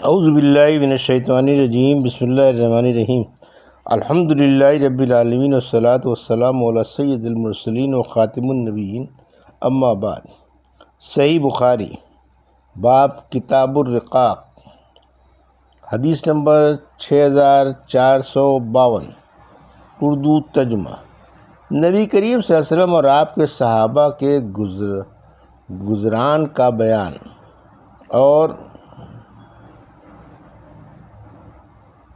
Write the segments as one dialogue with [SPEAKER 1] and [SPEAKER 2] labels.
[SPEAKER 1] اعوذ باللہ من الشیطان الرجیم، بسم اللہ الرحمن الرحیم۔ الحمدللہ رب العالمین والصلاة والسلام علی سید المرسلین و خاتم النبیین، اما بعد۔ صحیح بخاری باب کتاب الرقاق، حدیث نمبر 6452، اردو ترجمہ۔ نبی کریم صلی اللہ علیہ وسلم اور آپ کے صحابہ کے گزران کا بیان اور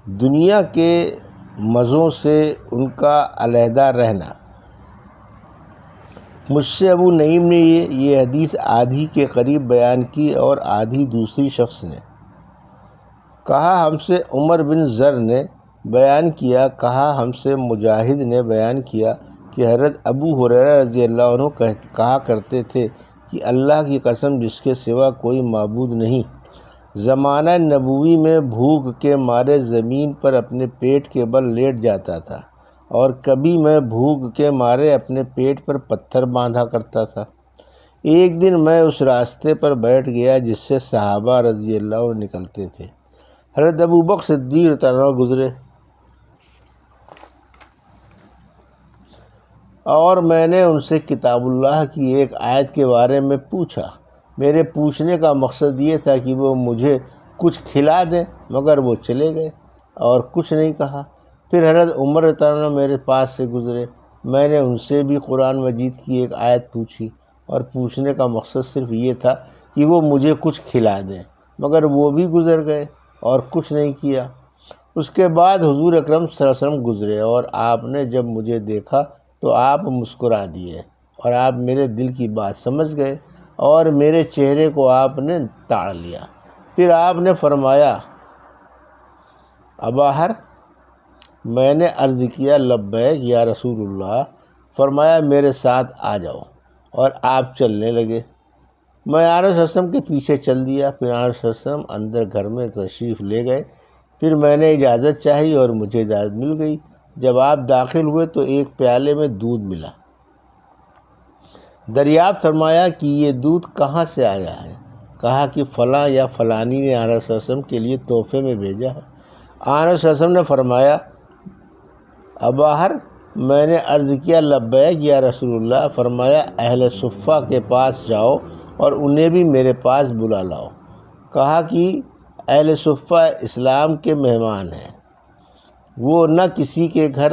[SPEAKER 1] دنیا کے مزوں سے ان کا علیحدہ رہنا۔ مجھ سے ابو نعیم نے یہ حدیث آدھی کے قریب بیان کی اور آدھی دوسری شخص نے کہا ہم سے عمر بن زر نے بیان کیا، کہا ہم سے مجاہد نے بیان کیا کہ حضرت ابو ہریرہ رضی اللہ عنہ کہا کرتے تھے کہ اللہ کی قسم جس کے سوا کوئی معبود نہیں، زمانہ نبوی میں بھوک کے مارے زمین پر اپنے پیٹ کے بل لیٹ جاتا تھا، اور کبھی میں بھوک کے مارے اپنے پیٹ پر پتھر باندھا کرتا تھا۔ ایک دن میں اس راستے پر بیٹھ گیا جس سے صحابہ رضی اللہ عنہ نکلتے تھے۔ حضرت ابو بکر صدیق رضی اللہ عنہ گزرے اور میں نے ان سے کتاب اللہ کی ایک آیت کے بارے میں پوچھا۔ میرے پوچھنے کا مقصد یہ تھا کہ وہ مجھے کچھ کھلا دیں، مگر وہ چلے گئے اور کچھ نہیں کہا۔ پھر حضرت عمر رضی اللہ عنہ میرے پاس سے گزرے، میں نے ان سے بھی قرآن مجید کی ایک آیت پوچھی، اور پوچھنے کا مقصد صرف یہ تھا کہ وہ مجھے کچھ کھلا دیں، مگر وہ بھی گزر گئے اور کچھ نہیں کیا۔ اس کے بعد حضور اکرم صلی اللہ علیہ وسلم گزرے، اور آپ نے جب مجھے دیکھا تو آپ مسکرا دیے، اور آپ میرے دل کی بات سمجھ گئے، اور میرے چہرے کو آپ نے تاڑ لیا۔ پھر آپ نے فرمایا اباہر؟ میں نے عرض کیا لبیک یا رسول اللہ۔ فرمایا میرے ساتھ آ جاؤ، اور آپ چلنے لگے۔ میں آنس صلی اللہ علیہ وسلم کے پیچھے چل دیا۔ پھر آنس صلی اللہ علیہ وسلم اندر گھر میں تشریف لے گئے۔ پھر میں نے اجازت چاہی اور مجھے اجازت مل گئی۔ جب آپ داخل ہوئے تو ایک پیالے میں دودھ ملا۔ دریافت فرمایا کہ یہ دودھ کہاں سے آیا ہے؟ کہا کہ فلاں یا فلانی نے آنس صلی اللہ علیہ وسلم کے لیے تحفے میں بھیجا ہے۔ آنس صلی اللہ علیہ وسلم نے فرمایا اباہر؟ میں نے عرض کیا لبیک یا رسول اللہ۔ فرمایا اہل صفہ کے پاس جاؤ اور انہیں بھی میرے پاس بلا لاؤ۔ کہا کہ اہل صفہ اسلام کے مہمان ہیں، وہ نہ کسی کے گھر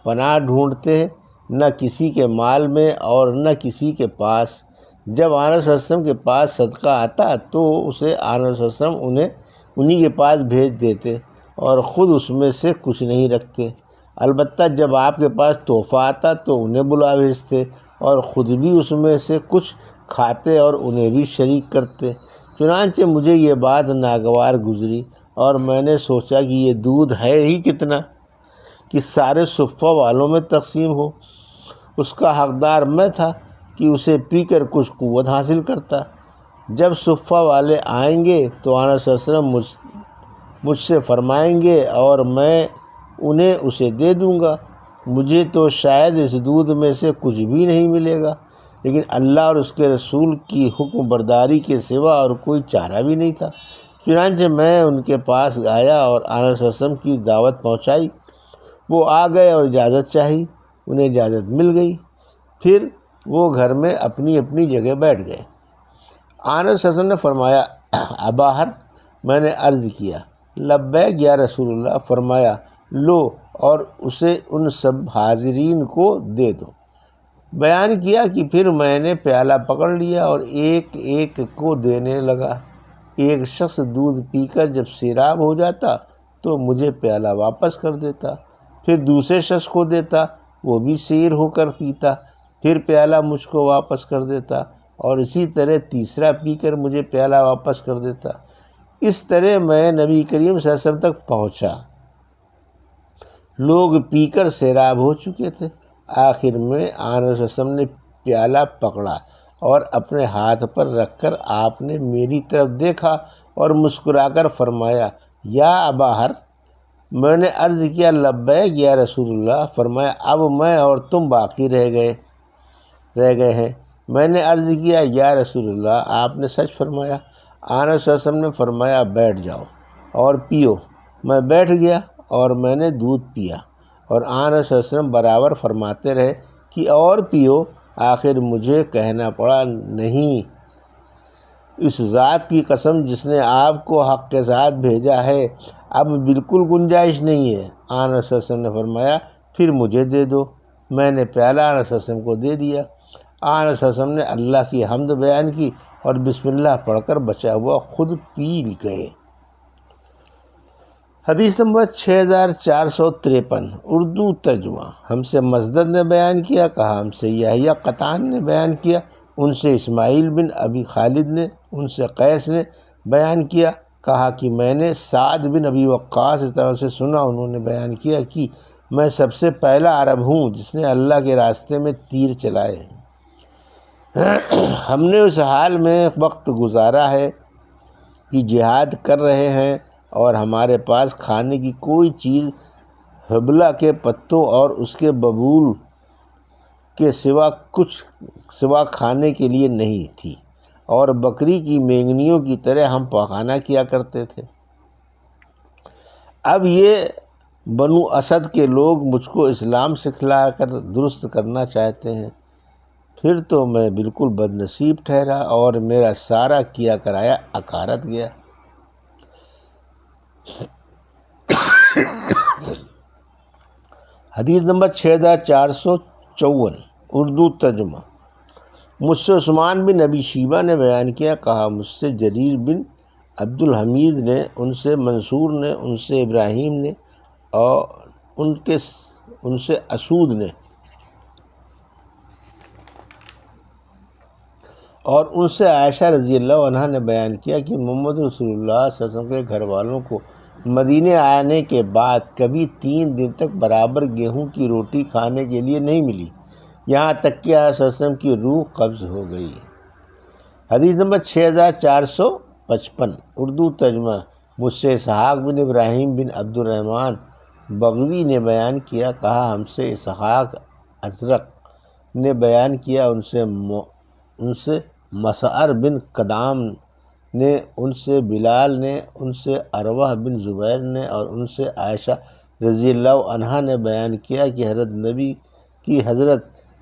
[SPEAKER 1] پناہ ڈھونڈتے ہیں، نہ کسی کے مال میں اور نہ کسی کے پاس۔ جب آنس صلی اللہ علیہ وسلم کے پاس صدقہ آتا تو اسے آنس صلی اللہ علیہ وسلم انہی کے پاس بھیج دیتے، اور خود اس میں سے کچھ نہیں رکھتے۔ البتہ جب آپ کے پاس تحفہ آتا تو انہیں بلا بھیجتے، اور خود بھی اس میں سے کچھ کھاتے اور انہیں بھی شریک کرتے۔ چنانچہ مجھے یہ بات ناگوار گزری، اور میں نے سوچا کہ یہ دودھ ہے ہی کتنا کہ سارے صفہ والوں میں تقسیم ہو۔ اس کا حقدار میں تھا کہ اسے پی کر کچھ قوت حاصل کرتا۔ جب صفہ والے آئیں گے تو آنس صلی اللہ علیہ وسلم مجھ سے فرمائیں گے اور میں انہیں اسے دے دوں گا۔ مجھے تو شاید اس دودھ میں سے کچھ بھی نہیں ملے گا، لیکن اللہ اور اس کے رسول کی حکم برداری کے سوا اور کوئی چارہ بھی نہیں تھا۔ چنانچہ میں ان کے پاس آیا اور آنس صلی اللہ علیہ وسلم کی دعوت پہنچائی۔ وہ آ گئے اور اجازت چاہی، انہیں اجازت مل گئی۔ پھر وہ گھر میں اپنی اپنی جگہ بیٹھ گئے۔ آنس صلی اللہ علیہ وسلم نے فرمایا اباہر؟ میں نے عرض کیا لبیک یا رسول اللہ۔ فرمایا لو اور اسے ان سب حاضرین کو دے دو۔ بیان کیا کہ پھر میں نے پیالہ پکڑ لیا اور ایک ایک کو دینے لگا۔ ایک شخص دودھ پی کر جب سیراب ہو جاتا تو مجھے پیالہ واپس کر دیتا، پھر دوسرے شخص کو دیتا، وہ بھی سیر ہو کر پیتا، پھر پیالہ مجھ کو واپس کر دیتا، اور اسی طرح تیسرا پی کر مجھے پیالہ واپس کر دیتا۔ اس طرح میں نبی کریم صلی اللہ علیہ وسلم تک پہنچا۔ لوگ پی کر سیراب ہو چکے تھے۔ آخر میں آنس صلی اللہ علیہ وسلم نے پیالہ پکڑا اور اپنے ہاتھ پر رکھ کر آپ نے میری طرف دیکھا اور مسکرا کر فرمایا یا اباہر؟ میں نے عرض کیا لبیک یا رسول اللہ۔ فرمایا اب میں اور تم باقی رہ گئے ہیں۔ میں نے عرض کیا یا رسول اللہ، آپ نے سچ فرمایا۔ آنس صلی اللہ علیہ وسلم نے فرمایا بیٹھ جاؤ۔ اور پیو۔ میں بیٹھ گیا اور میں نے دودھ پیا، اور آن صلی اللہ علیہ وسلم برابر فرماتے رہے کہ اور پیو۔ آخر مجھے کہنا پڑا، نہیں، اس ذات کی قسم جس نے آپ کو حق کے ساتھ بھیجا ہے، اب بالکل گنجائش نہیں ہے۔ آن صلی اللہ علیہ وسلم نے فرمایا، پھر مجھے دے دو۔ میں نے پیالہ آن صلی اللہ علیہ وسلم کو دے دیا۔ آن صلی اللہ علیہ وسلم نے اللہ کی حمد بیان کی اور بسم اللہ پڑھ کر بچا ہوا خود پی گئے۔ حدیث نمبر 6453 اردو ترجمہ۔ ہم سے مسدد نے بیان کیا، کہا ہم سے یحییٰ قطان نے بیان کیا، ان سے اسماعیل بن ابی خالد نے، ان سے قیس نے بیان کیا، کہا کہ میں نے سعد بن ابی وقاص کی طرف سے سنا، انہوں نے بیان کیا کہ میں سب سے پہلا عرب ہوں جس نے اللہ کے راستے میں تیر چلائے۔ ہم نے اس حال میں وقت گزارا ہے کہ جہاد کر رہے ہیں اور ہمارے پاس کھانے کی کوئی چیز حبلہ کے پتوں اور اس کے ببول کے سوا کھانے کے لیے نہیں تھی، اور بکری کی مینگنیوں کی طرح ہم پخانا کیا کرتے تھے۔ اب یہ بنو اسد کے لوگ مجھ کو اسلام سکھلا کر درست کرنا چاہتے ہیں، پھر تو میں بالکل بد نصیب ٹھہرا اور میرا سارا کیا کرایا اکارت گیا۔ حدیث نمبر 6454 اردو ترجمہ۔ مجھ سے عثمان بن ابی شیبہ نے بیان کیا، کہا مجھ سے جریر بن عبد الحمید نے، ان سے منصور نے، ان سے ابراہیم نے، اور ان سے اسود نے، اور ان سے عائشہ رضی اللہ عنہا نے بیان کیا کہ محمد رسول اللہ صلی اللہ علیہ وسلم کے گھر والوں کو مدینے آنے کے بعد کبھی 3 دن تک برابر گیہوں کی روٹی کھانے کے لیے نہیں ملی، یہاں تک کہ آپ صلی اللہ علیہ وسلم کی روح قبض ہو گئی۔ حدیث نمبر 6455 اردو ترجمہ۔ مجھ سے اسحاق بن ابراہیم بن عبد الرحمن بغوی نے بیان کیا، کہا ہم سے اسحاق ازرق نے بیان کیا، ان سے مسعر بن قدام نے، ان سے بلال نے، ان سے عروہ بن زبیر نے، اور ان سے عائشہ رضی اللہ عنہا نے بیان کیا کہ حضرت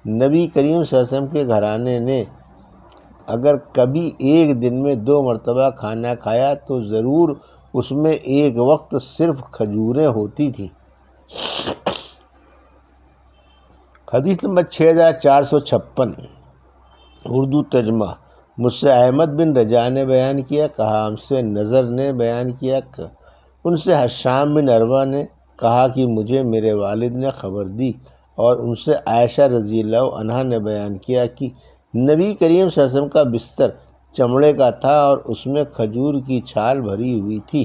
[SPEAKER 1] نبی کریم صلی اللہ علیہ وسلم کے گھرانے نے اگر کبھی ایک دن میں 2 مرتبہ کھانا کھایا تو ضرور اس میں ایک وقت صرف کھجوریں ہوتی تھیں۔ حدیث نمبر 6456 اردو ترجمہ۔ مجھ سے احمد بن رجاء نے بیان کیا، کہا ہم سے نظر نے بیان کیا، ان سے حشام بن عروہ نے کہا کہ مجھے میرے والد نے خبر دی، اور ان سے عائشہ رضی اللہ عنہا نے بیان کیا کہ نبی کریم صلی اللہ علیہ وسلم کا بستر چمڑے کا تھا اور اس میں کھجور کی چھال بھری ہوئی تھی۔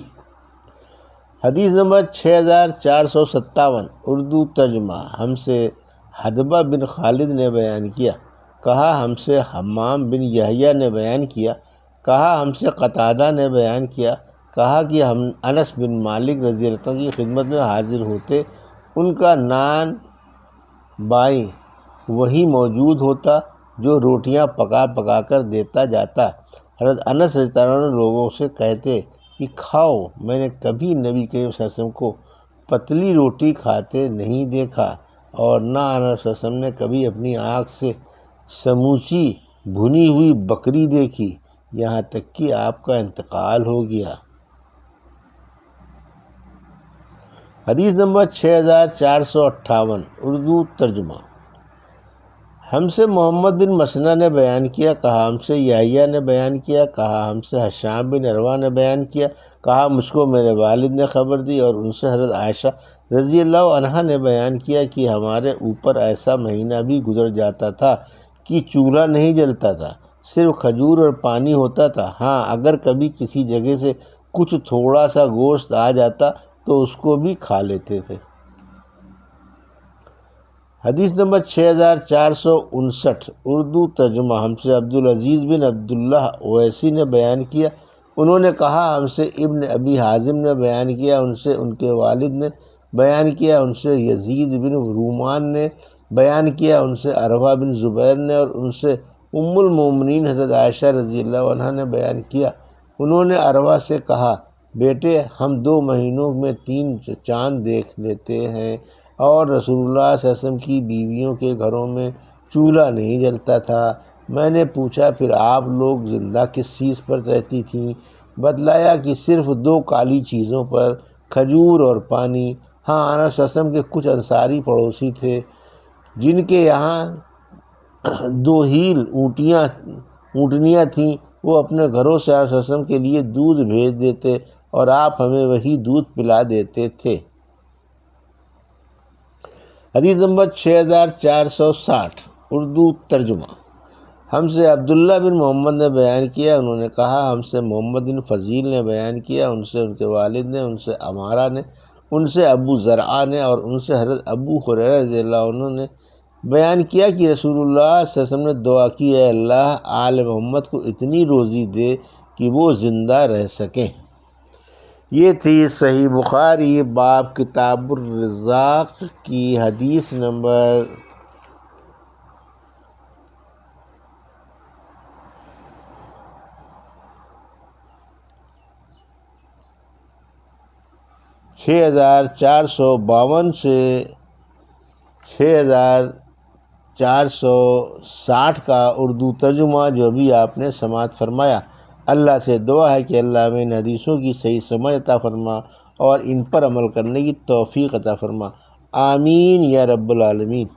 [SPEAKER 1] حدیث نمبر 6457 اردو ترجمہ۔ ہم سے حدبہ بن خالد نے بیان کیا، کہا ہم سے حمام بن یحییٰ نے بیان کیا، کہا ہم سے قتادہ نے بیان کیا، کہا کہ ہم انس بن مالک رضی اللہ عنہ کی خدمت میں حاضر ہوتے، ان کا نان بائیں وہی موجود ہوتا جو روٹیاں پکا کر دیتا جاتا۔ حضرت انس رضی اللہ عنہ لوگوں سے کہتے کہ کھاؤ، میں نے کبھی نبی کریم صلی اللہ علیہ وسلم کو پتلی روٹی کھاتے نہیں دیکھا، اور نہ انس صلی اللہ علیہ وسلم نے کبھی اپنی آنکھ سے سموچی بھنی ہوئی بکری دیکھی، یہاں تک کہ آپ کا انتقال ہو گیا۔ حدیث نمبر 6458 اردو ترجمہ۔ ہم سے محمد بن مسنہ نے بیان کیا، کہا ہم سے یحییٰ نے بیان کیا، کہا ہم سے حشام بن عروہ نے بیان کیا، کہا مجھ کو میرے والد نے خبر دی، اور ان سے حضرت عائشہ رضی اللہ عنہا نے بیان کیا کہ ہمارے اوپر ایسا مہینہ بھی گزر جاتا تھا کہ چولہا نہیں جلتا تھا، صرف کھجور اور پانی ہوتا تھا۔ ہاں، اگر کبھی کسی جگہ سے کچھ تھوڑا سا گوشت آ جاتا تو اس کو بھی کھا لیتے تھے۔ حدیث نمبر 6459 اردو ترجمہ۔ ہم سے عبدالعزیز بن عبداللہ اویسی نے بیان کیا، انہوں نے کہا ہم سے ابن ابی حازم نے بیان کیا، ان سے ان کے والد نے بیان کیا، ان سے یزید بن رومان نے بیان کیا، ان سے عروہ بن زبیر نے، اور ان سے المومنین حضرت عائشہ رضی اللہ عنہا نے بیان کیا، انہوں نے عروہ سے کہا بیٹے ہم 2 مہینوں میں 3 چاند دیکھ لیتے ہیں، اور رسول اللہ صلی اللہ علیہ وسلم کی بیویوں کے گھروں میں چولہا نہیں جلتا تھا۔ میں نے پوچھا پھر آپ لوگ زندہ کس چیز پر رہتی تھیں؟ بتلایا کہ صرف 2 کالی چیزوں پر، کھجور اور پانی۔ ہاں، آنس صلی اللہ علیہ وسلم کے کچھ انصاری پڑوسی تھے جن کے یہاں 2 ہیل اونٹنیاں تھیں، وہ اپنے گھروں سے آنس صلی اللہ علیہ وسلم کے لیے دودھ بھیج دیتے اور آپ ہمیں وہی دودھ پلا دیتے تھے۔ حدیث نمبر 6460 اردو ترجمہ۔ ہم سے عبداللہ بن محمد نے بیان کیا، انہوں نے کہا ہم سے محمد بن فضیل نے بیان کیا، ان سے ان کے والد نے، ان سے عمارہ نے، ان سے ابو زرعہ نے، اور ان سے حضرت ابو ہریرہ رضی اللہ عنہ نے بیان کیا کہ رسول اللہ صلی اللہ علیہ وسلم نے دعا کی، اے اللہ آل محمد کو اتنی روزی دے کہ وہ زندہ رہ سکیں۔ یہ تھی صحیح بخاری باب کتاب الرزاق کی حدیث نمبر 6452 سے 6460 کا اردو ترجمہ جو بھی آپ نے سماعت فرمایا۔ اللہ سے دعا ہے کہ اللہ ہمیں ان حدیثوں کی صحیح سمجھ عطا فرما اور ان پر عمل کرنے کی توفیق عطا فرما، آمین یا رب العالمین۔